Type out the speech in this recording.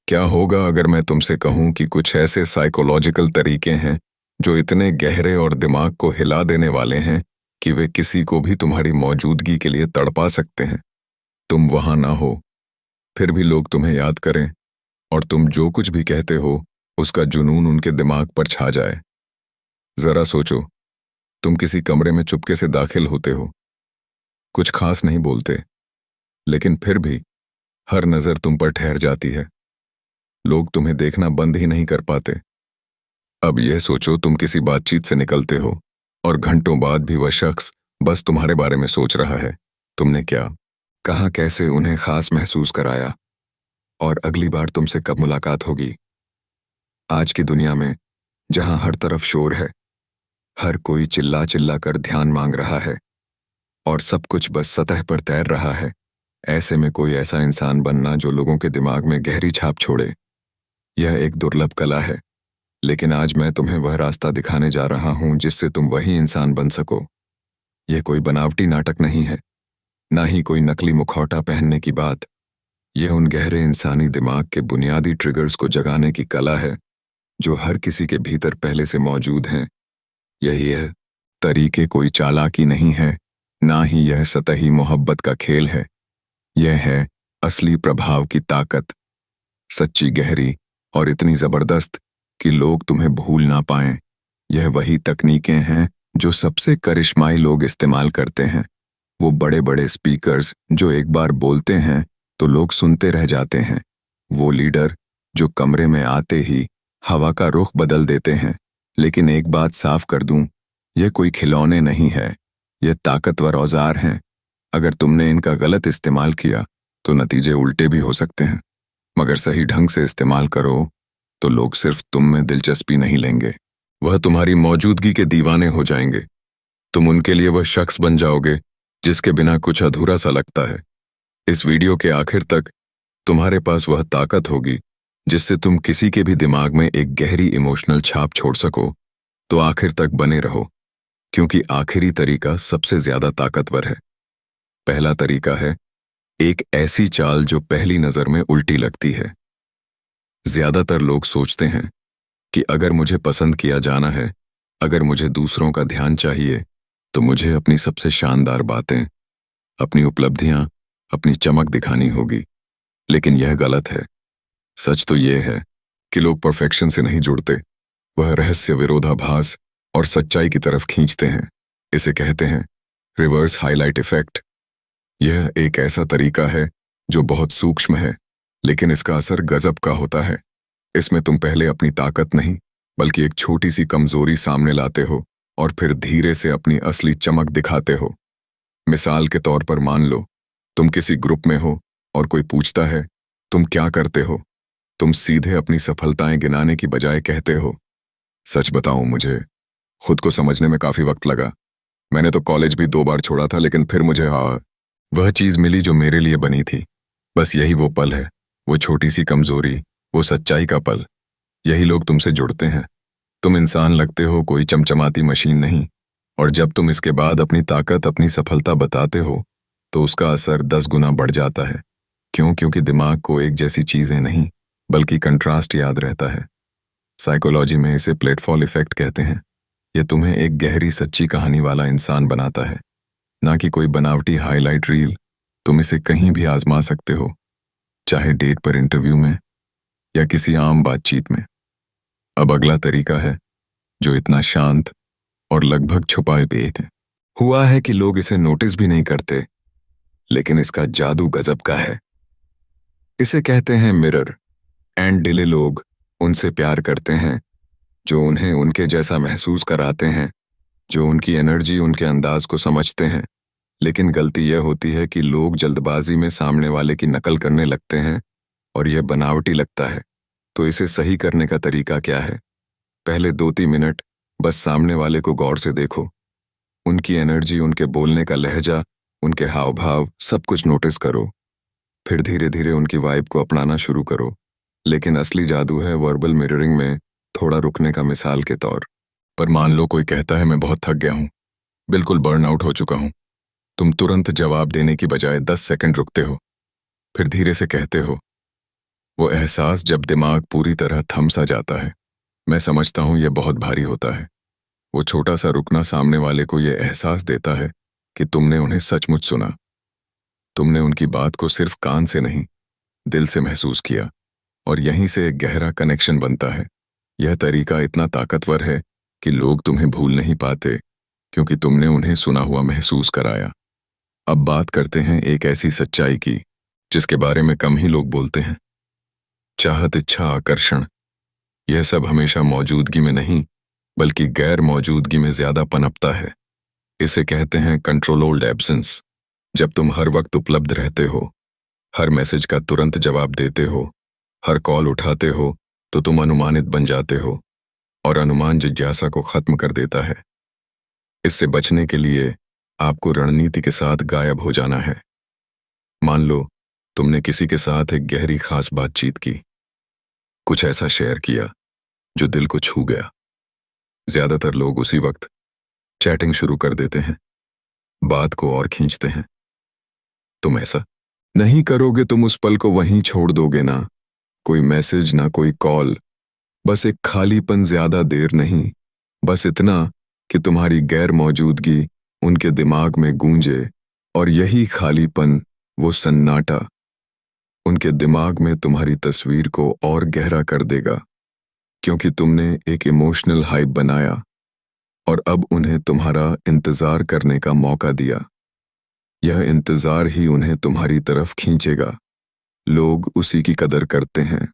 क्या होगा अगर मैं तुमसे कहूं कि कुछ ऐसे साइकोलॉजिकल तरीके हैं जो इतने गहरे और दिमाग को हिला देने वाले हैं कि वे किसी को भी तुम्हारी मौजूदगी के लिए तड़पा सकते हैं। तुम वहां ना हो, फिर भी लोग तुम्हें याद करें, और तुम जो कुछ भी कहते हो उसका जुनून उनके दिमाग पर छा जाए। जरा सोचो, तुम किसी कमरे में चुपके से दाखिल होते हो, कुछ खास नहीं बोलते, लेकिन फिर भी हर नज़र तुम पर ठहर जाती है। लोग तुम्हें देखना बंद ही नहीं कर पाते। अब यह सोचो, तुम किसी बातचीत से निकलते हो और घंटों बाद भी वह शख्स बस तुम्हारे बारे में सोच रहा है। तुमने क्या कहा, कैसे उन्हें खास महसूस कराया, और अगली बार तुमसे कब मुलाकात होगी। आज की दुनिया में जहां हर तरफ शोर है, हर कोई चिल्ला चिल्ला कर ध्यान मांग रहा है और सब कुछ बस सतह पर तैर रहा है, ऐसे में कोई ऐसा इंसान बनना जो लोगों के दिमाग में गहरी छाप छोड़े, यह एक दुर्लभ कला है। लेकिन आज मैं तुम्हें वह रास्ता दिखाने जा रहा हूं जिससे तुम वही इंसान बन सको। यह कोई बनावटी नाटक नहीं है, ना ही कोई नकली मुखौटा पहनने की बात। यह उन गहरे इंसानी दिमाग के बुनियादी ट्रिगर्स को जगाने की कला है जो हर किसी के भीतर पहले से मौजूद हैं। यही है तरीके, कोई चालाकी नहीं है, ना ही यह सतही मोहब्बत का खेल है। यह है असली प्रभाव की ताकत, सच्ची, गहरी और इतनी जबरदस्त कि लोग तुम्हें भूल ना पाएं। यह वही तकनीकें हैं जो सबसे करिश्माई लोग इस्तेमाल करते हैं। वो बड़े बड़े स्पीकर्स जो एक बार बोलते हैं तो लोग सुनते रह जाते हैं। वो लीडर जो कमरे में आते ही हवा का रुख बदल देते हैं। लेकिन एक बात साफ कर दूं, यह कोई खिलौने नहीं है, यह ताकतवर औजार हैं। अगर तुमने इनका गलत इस्तेमाल किया तो नतीजे उल्टे भी हो सकते हैं, मगर सही ढंग से इस्तेमाल करो तो लोग सिर्फ तुम में दिलचस्पी नहीं लेंगे, वह तुम्हारी मौजूदगी के दीवाने हो जाएंगे। तुम उनके लिए वह शख्स बन जाओगे जिसके बिना कुछ अधूरा सा लगता है। इस वीडियो के आखिर तक तुम्हारे पास वह ताकत होगी जिससे तुम किसी के भी दिमाग में एक गहरी इमोशनल छाप छोड़ सको। तो आखिर तक बने रहो, क्योंकि आखिरी तरीका सबसे ज्यादा ताकतवर है। पहला तरीका है एक ऐसी चाल जो पहली नजर में उल्टी लगती है। ज्यादातर लोग सोचते हैं कि अगर मुझे पसंद किया जाना है, अगर मुझे दूसरों का ध्यान चाहिए, तो मुझे अपनी सबसे शानदार बातें, अपनी उपलब्धियां, अपनी चमक दिखानी होगी। लेकिन यह गलत है। सच तो यह है कि लोग परफेक्शन से नहीं जुड़ते, वह रहस्य, विरोधाभास और सच्चाई की तरफ खींचते हैं। इसे कहते हैं रिवर्स हाईलाइट इफेक्ट। यह एक ऐसा तरीका है जो बहुत सूक्ष्म है, लेकिन इसका असर गजब का होता है। इसमें तुम पहले अपनी ताकत नहीं, बल्कि एक छोटी सी कमजोरी सामने लाते हो और फिर धीरे से अपनी असली चमक दिखाते हो। मिसाल के तौर पर मान लो तुम किसी ग्रुप में हो और कोई पूछता है तुम क्या करते हो। तुम सीधे अपनी सफलताएं गिनाने की बजाय कहते हो, सच बताऊं, मुझे खुद को समझने में काफी वक्त लगा। मैंने तो कॉलेज भी 2 बार छोड़ा था, लेकिन फिर मुझे वह चीज मिली जो मेरे लिए बनी थी। बस यही वो पल है, वो छोटी सी कमजोरी, वो सच्चाई का पल। यही लोग तुमसे जुड़ते हैं। तुम इंसान लगते हो, कोई चमचमाती मशीन नहीं। और जब तुम इसके बाद अपनी ताकत, अपनी सफलता बताते हो तो उसका असर 10 गुना बढ़ जाता है। क्यों? क्योंकि दिमाग को एक जैसी चीजें नहीं, बल्कि कंट्रास्ट याद रहता है। साइकोलॉजी में इसे प्लेटफॉल इफेक्ट कहते हैं। यह तुम्हें एक गहरी, सच्ची कहानी वाला इंसान बनाता है, ना कि कोई बनावटी हाईलाइट रील। तुम इसे कहीं भी आजमा सकते हो, चाहे डेट पर, इंटरव्यू में, या किसी आम बातचीत में। अब अगला तरीका है जो इतना शांत और लगभग छुपाए हुआ है कि लोग इसे नोटिस भी नहीं करते, लेकिन इसका जादू गजब का है। इसे कहते हैं मिरर एंड डिले। लोग उनसे प्यार करते हैं जो उन्हें उनके जैसा महसूस कराते हैं, जो उनकी एनर्जी, उनके अंदाज को समझते हैं। लेकिन गलती यह होती है कि लोग जल्दबाजी में सामने वाले की नकल करने लगते हैं और यह बनावटी लगता है। तो इसे सही करने का तरीका क्या है? पहले 2-3 मिनट बस सामने वाले को गौर से देखो, उनकी एनर्जी, उनके बोलने का लहजा, उनके हाव भाव, सब कुछ नोटिस करो। फिर धीरे धीरे उनकी वाइब को अपनाना शुरू करो। लेकिन असली जादू है वर्बल मिररिंग में थोड़ा रुकने का। मिसाल के तौर पर मान लो कोई कहता है मैं बहुत थक गया हूं, बिल्कुल बर्न आउट हो चुका हूं। तुम तुरंत जवाब देने की बजाय 10 सेकंड रुकते हो, फिर धीरे से कहते हो, वो एहसास जब दिमाग पूरी तरह थम सा जाता है। मैं समझता हूँ ये बहुत भारी होता है। वो छोटा सा रुकना सामने वाले को ये एहसास देता है कि तुमने उन्हें सचमुच सुना। तुमने उनकी बात को सिर्फ कान से नहीं, दिल से महसूस किया, और यहीं से एक गहरा कनेक्शन बनता है। यह तरीका इतना ताकतवर है कि लोग तुम्हें भूल नहीं पाते, क्योंकि तुमने उन्हें सुना हुआ महसूस कराया। अब बात करते हैं एक ऐसी सच्चाई की जिसके बारे में कम ही लोग बोलते हैं। चाहत, इच्छा, आकर्षण, यह सब हमेशा मौजूदगी में नहीं बल्कि गैर मौजूदगी में ज्यादा पनपता है। इसे कहते हैं कंट्रोल्ड एब्सेंस। जब तुम हर वक्त उपलब्ध रहते हो, हर मैसेज का तुरंत जवाब देते हो, हर कॉल उठाते हो, तो तुम अनुमानित बन जाते हो, और अनुमान जिज्ञासा को खत्म कर देता है। इससे बचने के लिए आपको रणनीति के साथ गायब हो जाना है। मान लो तुमने किसी के साथ एक गहरी खास बातचीत की, कुछ ऐसा शेयर किया जो दिल को छू गया। ज्यादातर लोग उसी वक्त चैटिंग शुरू कर देते हैं, बात को और खींचते हैं। तुम ऐसा नहीं करोगे, तुम उस पल को वहीं छोड़ दोगे ना। कोई मैसेज ना कोई कॉल, बस एक खालीपन, ज्यादा देर नहीं, बस इतना कि तुम्हारी गैर मौजूदगी उनके दिमाग में गूंजे, और यही खालीपन, वो सन्नाटा, उनके दिमाग में तुम्हारी तस्वीर को और गहरा कर देगा, क्योंकि तुमने एक इमोशनल हाइप बनाया और अब उन्हें तुम्हारा इंतजार करने का मौका दिया। यह इंतजार ही उन्हें तुम्हारी तरफ खींचेगा। लोग उसी की कदर करते हैं